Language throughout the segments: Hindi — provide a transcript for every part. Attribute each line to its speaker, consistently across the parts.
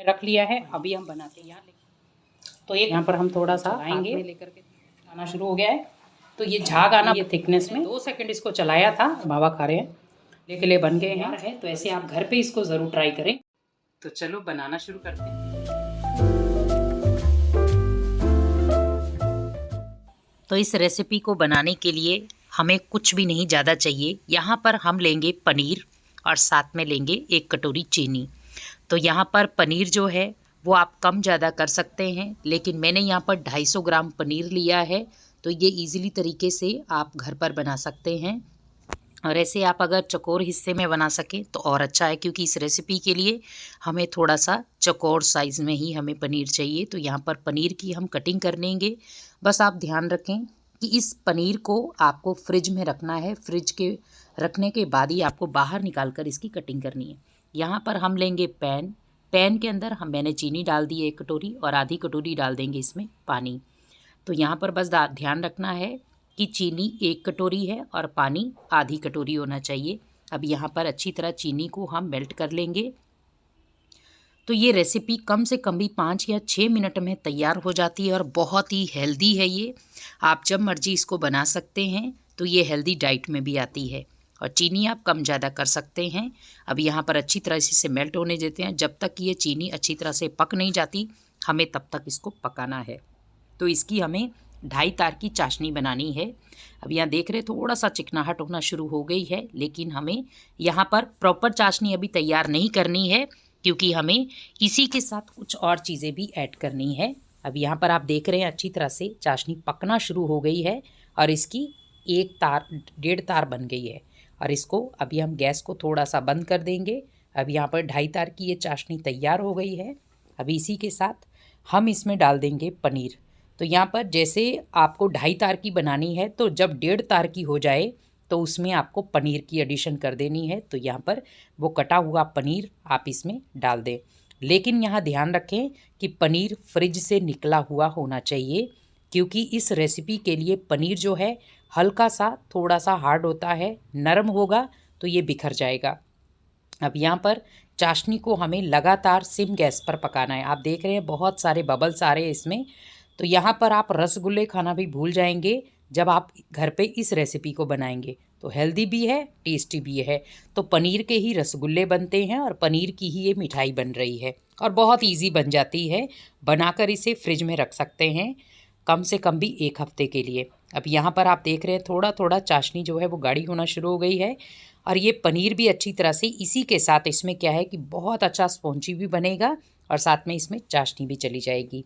Speaker 1: रख लिया है। अभी हम बनाते हैं यहाँ। तो एक यहाँ पर हम थोड़ा सा आएंगे लेकर के आना शुरू हो गया है। तो ये झाग आना ये थिकनेस में 2 सेकंड इसको चलाया था। बाबा खा रहे हैं, लेके लिए बन गए हैं। तो ऐसे आप घर पे इसको ज़रूर ट्राई करें। तो चलो बनाना शुरू करते हैं।
Speaker 2: तो इस रेसिपी को बनाने के लिए हमें कुछ भी नहीं ज़्यादा चाहिए। यहाँ पर हम लेंगे पनीर और साथ में लेंगे 1 कटोरी चीनी। तो यहाँ पर पनीर जो है वो आप कम ज़्यादा कर सकते हैं, लेकिन मैंने यहाँ पर 250 ग्राम पनीर लिया है। तो ये इजीली तरीके से आप घर पर बना सकते हैं। और ऐसे आप अगर चौकोर हिस्से में बना सकें तो और अच्छा है, क्योंकि इस रेसिपी के लिए हमें थोड़ा सा चौकोर साइज़ में ही हमें पनीर चाहिए। तो यहाँ पर पनीर की हम कटिंग कर लेंगे। बस आप ध्यान रखें कि इस पनीर को आपको फ्रिज में रखना है। फ्रिज के रखने के बाद ही आपको बाहर निकाल कर इसकी कटिंग करनी है। यहाँ पर हम लेंगे पैन के अंदर मैंने चीनी डाल दी 1 कटोरी और आधी कटोरी डाल देंगे इसमें पानी। तो यहाँ पर बस ध्यान रखना है कि चीनी 1 कटोरी है और पानी आधी कटोरी होना चाहिए। अब यहाँ पर अच्छी तरह चीनी को हम मेल्ट कर लेंगे। तो ये रेसिपी कम से कम भी 5 या 6 मिनट में तैयार हो जाती है और बहुत ही हेल्दी है ये। आप जब मर्जी इसको बना सकते हैं। तो ये हेल्दी डाइट में भी आती है और चीनी आप कम ज़्यादा कर सकते हैं। अब यहाँ पर अच्छी तरह से इसे मेल्ट होने देते हैं। जब तक ये चीनी अच्छी तरह से पक नहीं जाती हमें तब तक इसको पकाना है। तो इसकी हमें 2.5 तार की चाशनी बनानी है। अब यहाँ देख रहे थोड़ा सा चिकनाहट होना शुरू हो गई है, लेकिन हमें यहाँ पर प्रॉपर चाशनी अभी तैयार नहीं करनी है, क्योंकि हमें इसी के साथ कुछ और चीज़ें भी ऐड करनी है। अब यहाँ पर आप देख रहे हैं अच्छी तरह से चाशनी पकना शुरू हो गई है और इसकी 1 तार 1.5 तार बन गई है। और इसको अभी हम गैस को थोड़ा सा बंद कर देंगे। अब यहाँ पर 2.5 तार की ये चाशनी तैयार हो गई है। अभी इसी के साथ हम इसमें डाल देंगे पनीर। तो यहाँ पर जैसे आपको 2.5 तार की बनानी है, तो जब 1.5 तार की हो जाए तो उसमें आपको पनीर की एडिशन कर देनी है। तो यहाँ पर वो कटा हुआ पनीर आप इसमें डाल दें। लेकिन यहाँ ध्यान रखें कि पनीर फ्रिज से निकला हुआ होना चाहिए, क्योंकि इस रेसिपी के लिए पनीर जो है हल्का सा थोड़ा सा हार्ड होता है। नरम होगा तो ये बिखर जाएगा। अब यहाँ पर चाशनी को हमें लगातार सिम गैस पर पकाना है। आप देख रहे हैं बहुत सारे बबल्स आ रहे हैं इसमें। तो यहाँ पर आप रसगुल्ले खाना भी भूल जाएंगे जब आप घर पे इस रेसिपी को बनाएंगे। तो हेल्दी भी है, टेस्टी भी है। तो पनीर के ही रसगुल्ले बनते हैं और पनीर की ही ये मिठाई बन रही है और बहुत इजी बन जाती है। बनाकर इसे फ्रिज में रख सकते हैं कम से कम भी 1 हफ्ते के लिए। अब यहाँ पर आप देख रहे हैं थोड़ा थोड़ा चाशनी जो है वो गाढ़ी होना शुरू हो गई है और ये पनीर भी अच्छी तरह से इसी के साथ इसमें क्या है कि बहुत अच्छा स्पॉन्जी भी बनेगा और साथ में इसमें चाशनी भी चली जाएगी।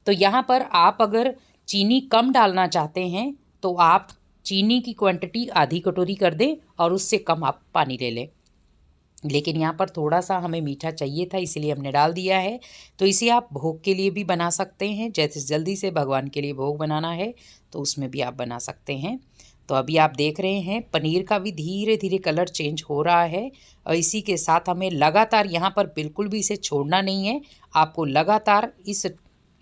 Speaker 2: तो यहाँ पर आप अगर चीनी कम डालना चाहते हैं तो आप चीनी की क्वांटिटी आधी कटोरी कर दें और उससे कम आप पानी ले लें। लेकिन यहाँ पर थोड़ा सा हमें मीठा चाहिए था, इसलिए हमने डाल दिया है। तो इसे आप भोग के लिए भी बना सकते हैं। जैसे जल्दी से भगवान के लिए भोग बनाना है तो उसमें भी आप बना सकते हैं। तो अभी आप देख रहे हैं पनीर का भी धीरे धीरे कलर चेंज हो रहा है और इसी के साथ हमें लगातार यहाँ पर बिल्कुल भी इसे छोड़ना नहीं है। आपको लगातार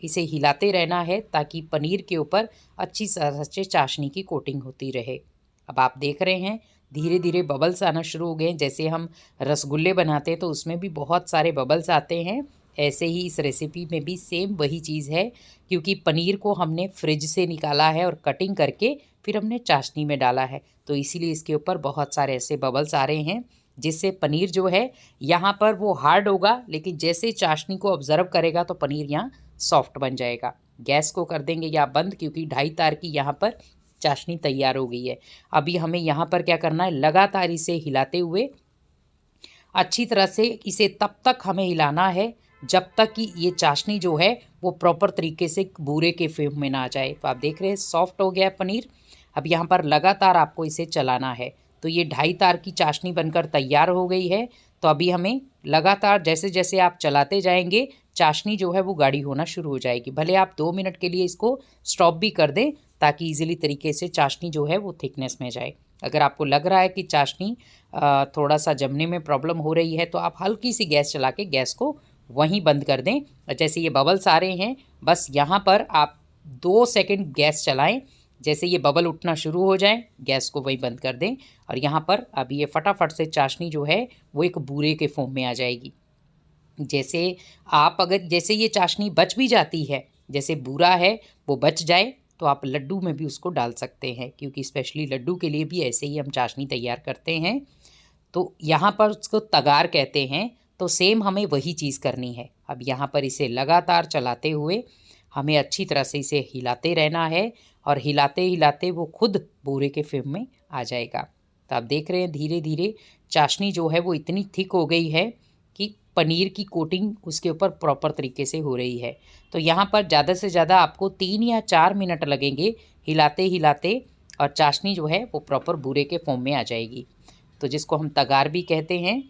Speaker 2: इसे हिलाते रहना है ताकि पनीर के ऊपर अच्छी तरह से चाशनी की कोटिंग होती रहे। अब आप देख रहे हैं धीरे धीरे बबल्स आना शुरू हो गए। जैसे हम रसगुल्ले बनाते हैं तो उसमें भी बहुत सारे बबल्स आते हैं, ऐसे ही इस रेसिपी में भी सेम वही चीज़ है, क्योंकि पनीर को हमने फ्रिज से निकाला है और कटिंग करके फिर हमने चाशनी में डाला है। तो इसीलिए इसके ऊपर बहुत सारे ऐसे बबल्स आ रहे हैं, जिससे पनीर जो है यहाँ पर वो हार्ड होगा, लेकिन जैसे चाशनी को ऑब्जर्व करेगा तो पनीर यहाँ सॉफ्ट बन जाएगा। गैस को कर देंगे या बंद, क्योंकि 2.5 तार की यहाँ पर चाशनी तैयार हो गई है। अभी हमें यहाँ पर क्या करना है, लगातार इसे हिलाते हुए अच्छी तरह से इसे तब तक हमें हिलाना है जब तक कि ये चाशनी जो है वो प्रॉपर तरीके से बूरे के फॉर्म में ना आ जाए। तो आप देख रहे हैं सॉफ्ट हो गया है पनीर। अब यहाँ पर लगातार आपको इसे चलाना है। तो ये 2.5 तार की चाशनी बनकर तैयार हो गई है। तो अभी हमें लगातार जैसे जैसे आप चलाते जाएंगे चाशनी जो है वो गाढ़ी होना शुरू हो जाएगी। भले आप 2 मिनट के लिए इसको स्टॉप भी कर दें ताकि इजीली तरीके से चाशनी जो है वो थिकनेस में जाए। अगर आपको लग रहा है कि चाशनी थोड़ा सा जमने में प्रॉब्लम हो रही है तो आप हल्की सी गैस चला के गैस को वहीं बंद कर दें। जैसे ये बबल्स आ रहे हैं, बस यहाँ पर आप 2 सेकंड गैस चलाएं। जैसे ये बबल उठना शुरू हो जाए गैस को वहीं बंद कर दें और यहाँ पर अब ये फटाफट से चाशनी जो है वो एक बूरे के फॉर्म में आ जाएगी। जैसे आप अगर जैसे ये चाशनी बच भी जाती है, जैसे बूरा है वो बच जाए तो आप लड्डू में भी उसको डाल सकते हैं, क्योंकि स्पेशली लड्डू के लिए भी ऐसे ही हम चाशनी तैयार करते हैं। तो यहाँ पर उसको तगार कहते हैं। तो सेम हमें वही चीज़ करनी है। अब यहाँ पर इसे लगातार चलाते हुए हमें अच्छी तरह से इसे हिलाते रहना है, और हिलाते हिलाते वो खुद बूरे के फिल्म में आ जाएगा। तो आप देख रहे हैं धीरे धीरे चाशनी जो है वो इतनी थिक हो गई है कि पनीर की कोटिंग उसके ऊपर प्रॉपर तरीके से हो रही है। तो यहाँ पर ज़्यादा से ज़्यादा आपको 3 या 4 मिनट लगेंगे हिलाते हिलाते, और चाशनी जो है वो प्रॉपर बूरे के फॉर्म में आ जाएगी, तो जिसको हम तगार भी कहते हैं।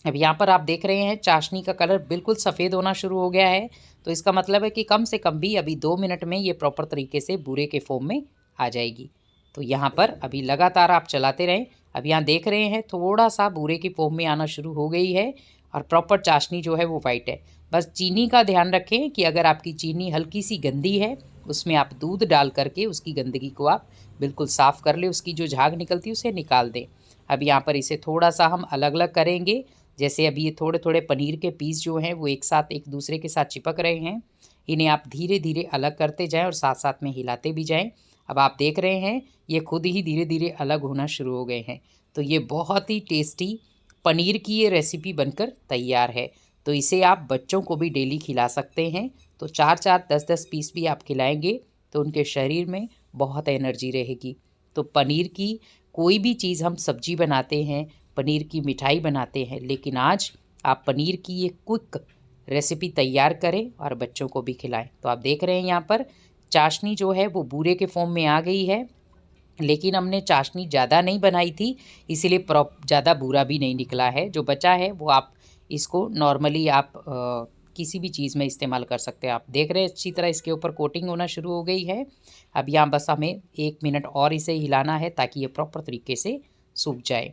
Speaker 2: अब यहाँ पर आप देख रहे हैं चाशनी का कलर बिल्कुल सफ़ेद होना शुरू हो गया है। तो इसका मतलब है कि कम से कम भी अभी 2 मिनट में ये प्रॉपर तरीके से बूरे के फॉर्म में आ जाएगी। तो यहाँ पर अभी लगातार आप चलाते रहें। अब यहाँ देख रहे हैं थोड़ा सा बूरे की फॉर्म में आना शुरू हो गई है, और प्रॉपर चाशनी जो है वो वाइट है। बस चीनी का ध्यान रखें कि अगर आपकी चीनी हल्की सी गंदी है, उसमें आप दूध डाल करके उसकी गंदगी को आप बिल्कुल साफ़ कर लें, उसकी जो झाग निकलती है उसे निकाल दें। अब यहाँ पर इसे थोड़ा सा हम अलग अलग करेंगे। जैसे अभी ये थोड़े थोड़े पनीर के पीस जो हैं वो एक साथ एक दूसरे के साथ चिपक रहे हैं, इन्हें आप धीरे धीरे अलग करते जाएं और साथ साथ में हिलाते भी जाएं। अब आप देख रहे हैं ये खुद ही धीरे धीरे अलग होना शुरू हो गए हैं। तो ये बहुत ही टेस्टी पनीर की ये रेसिपी बनकर तैयार है। तो इसे आप बच्चों को भी डेली खिला सकते हैं। तो 4-4, 10-10 पीस भी आप खिलाएंगे तो उनके शरीर में बहुत एनर्जी रहेगी। तो पनीर की कोई भी चीज़ हम सब्जी बनाते हैं, पनीर की मिठाई बनाते हैं, लेकिन आज आप पनीर की ये क्विक रेसिपी तैयार करें और बच्चों को भी खिलाएं। तो आप देख रहे हैं यहाँ पर चाशनी जो है वो बूरे के फॉर्म में आ गई है, लेकिन हमने चाशनी ज़्यादा नहीं बनाई थी, इसीलिए ज़्यादा बूरा भी नहीं निकला है। जो बचा है वो आप इसको नॉर्मली आप किसी भी चीज़ में इस्तेमाल कर सकते हैं। आप देख रहे हैं अच्छी तरह इसके ऊपर कोटिंग होना शुरू हो गई है। अब यहाँ बस हमें 1 मिनट और इसे हिलाना है ताकि ये प्रॉपर तरीके से सूख जाए।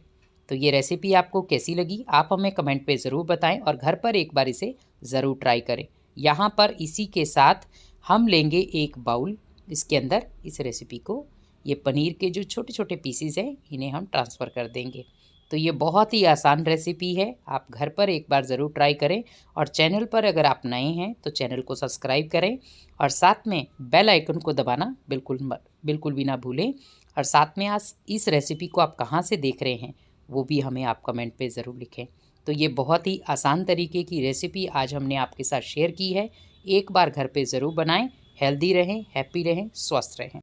Speaker 2: तो ये रेसिपी आपको कैसी लगी आप हमें कमेंट पे ज़रूर बताएं, और घर पर एक बार इसे ज़रूर ट्राई करें। यहाँ पर इसी के साथ हम लेंगे एक बाउल, इसके अंदर इस रेसिपी को, ये पनीर के जो छोटे छोटे पीसीज हैं इन्हें हम ट्रांसफ़र कर देंगे। तो ये बहुत ही आसान रेसिपी है, आप घर पर एक बार ज़रूर ट्राई करें। और चैनल पर अगर आप नए हैं तो चैनल को सब्सक्राइब करें, और साथ में बेल आइकन को दबाना बिल्कुल भी ना भूलें। और साथ में आज इस रेसिपी को आप कहाँ से देख रहे हैं वो भी हमें आप कमेंट पे ज़रूर लिखें। तो ये बहुत ही आसान तरीके की रेसिपी आज हमने आपके साथ शेयर की है। एक बार घर पे ज़रूर बनाएं। हेल्दी रहें, हैप्पी रहें, स्वस्थ रहें।